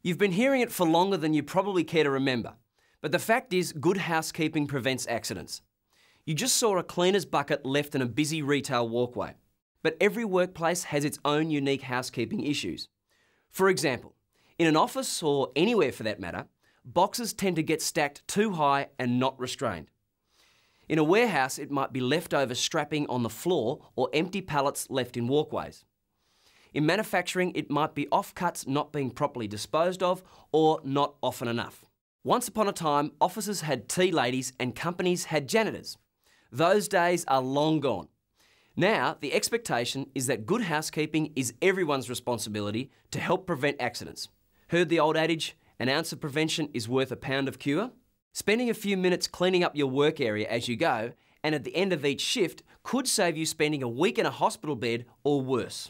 You've been hearing it for longer than you probably care to remember, but the fact is, good housekeeping prevents accidents. You just saw a cleaner's bucket left in a busy retail walkway, but every workplace has its own unique housekeeping issues. For example, in an office or anywhere for that matter, boxes tend to get stacked too high and not restrained. In a warehouse, it might be leftover strapping on the floor or empty pallets left in walkways. In manufacturing, it might be offcuts not being properly disposed of or not often enough. Once upon a time, offices had tea ladies and companies had janitors. Those days are long gone. Now, the expectation is that good housekeeping is everyone's responsibility to help prevent accidents. Heard the old adage, an ounce of prevention is worth a pound of cure? Spending a few minutes cleaning up your work area as you go, and at the end of each shift, could save you spending a week in a hospital bed or worse.